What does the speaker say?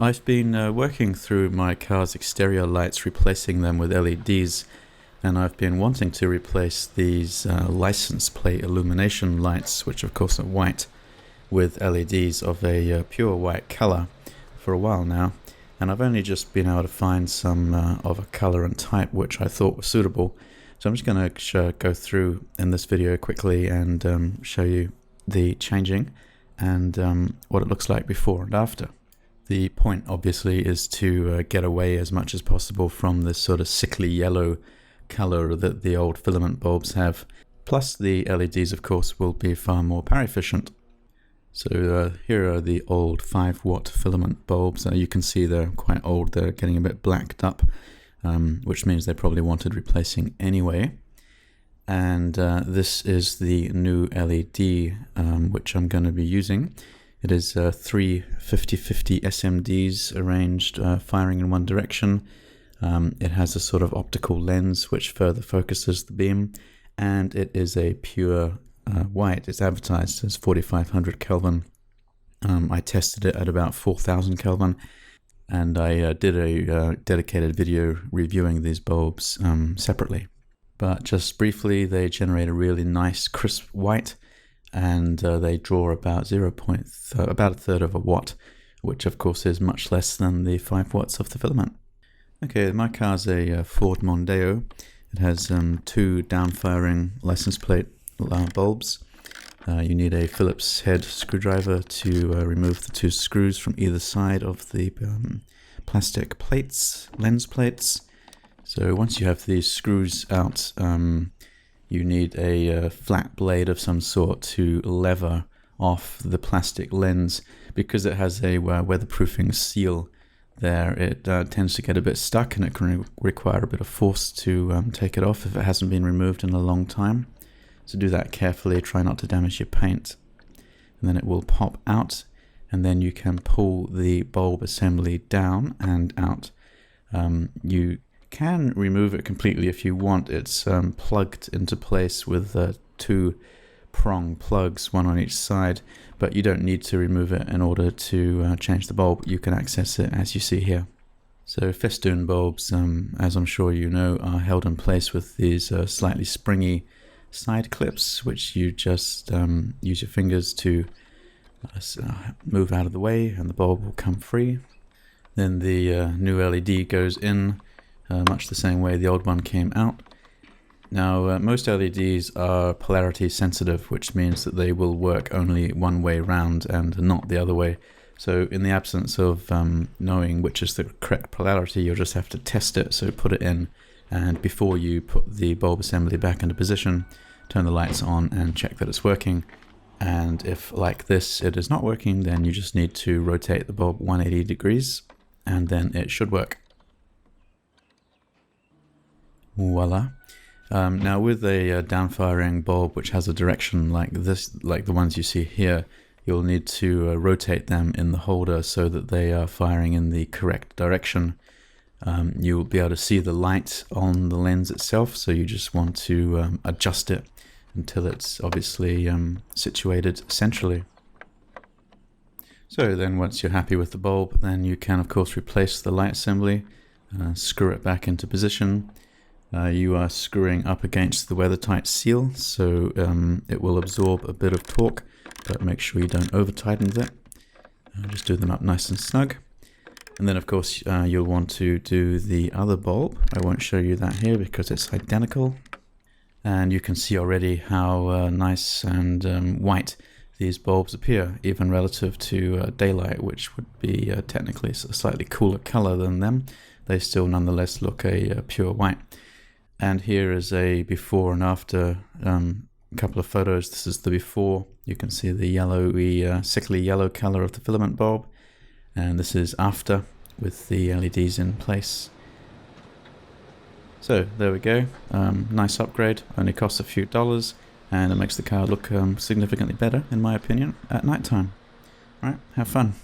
I've been working through my car's exterior lights, replacing them with LEDs, and I've been wanting to replace these license plate illumination lights, which of course are white, with LEDs of a pure white color for a while now. And I've only just been able to find some of a color and type which I thought was suitable. So I'm just going to go through in this video quickly and show you the changing and what it looks like before and after. The point obviously is to get away as much as possible from this sort of sickly yellow color that the old filament bulbs have. Plus the LEDs of course will be far more power efficient. So here are the old 5-watt filament bulbs. You can see they're quite old, they're getting a bit blacked up, which means they probably wanted replacing anyway. And this is the new LED which I'm going to be using. It is 3 50-50 SMDs arranged, firing in one direction. It has a sort of optical lens which further focuses the beam, and it is a pure white. It's advertised as 4500 Kelvin. I tested it at about 4000 Kelvin, and I did a dedicated video reviewing these bulbs separately. But just briefly, they generate a really nice crisp white, and they draw about about a third of a watt, which of course is much less than the 5 watts of the filament. Okay, my car's a Ford Mondeo. It has 2 downfiring license plate bulbs. You need a Phillips head screwdriver to remove the 2 screws from either side of the plastic plates, lens plates. So once you have these screws out, you need a flat blade of some sort to lever off the plastic lens. Because it has a weatherproofing seal there, it tends to get a bit stuck, and it can require a bit of force to take it off if it hasn't been removed in a long time. So do that carefully, try not to damage your paint. And then it will pop out, and then you can pull the bulb assembly down and out. You can remove it completely if you want. It's plugged into place with 2 prong plugs, one on each side, but you don't need to remove it in order to change the bulb. You can access it as you see here. So festoon bulbs, as I'm sure you know, are held in place with these slightly springy side clips, which you just use your fingers to move out of the way, and the bulb will come free. Then the new LED goes in much the same way the old one came out. Now most LEDs are polarity sensitive, which means that they will work only one way round and not the other way. So in the absence of knowing which is the correct polarity, you'll just have to test it. So put it in, and before you put the bulb assembly back into position, turn the lights on and check that it's working. And if, like this, it is not working, then you just need to rotate the bulb 180 degrees, and then it should work. Voila. Now with a downfiring bulb which has a direction like this, like the ones you see here, you'll need to rotate them in the holder so that they are firing in the correct direction. You'll be able to see the light on the lens itself, so you just want to adjust it until it's obviously situated centrally. So then once you're happy with the bulb, then you can of course replace the light assembly, screw it back into position. You are screwing up against the weather-tight seal, so it will absorb a bit of torque, but make sure you don't over-tighten it. Just do them up nice and snug. And then of course you'll want to do the other bulb. I won't show you that here because it's identical. And you can see already how nice and white these bulbs appear, even relative to daylight, which would be technically a slightly cooler color than them. They still nonetheless look a pure white. And here is a before and after couple of photos. This is the before. You can see the yellowy, sickly yellow color of the filament bulb. And this is after with the LEDs in place. So there we go. Nice upgrade. Only costs a few dollars, and it makes the car look significantly better, in my opinion, at night time. All right, have fun.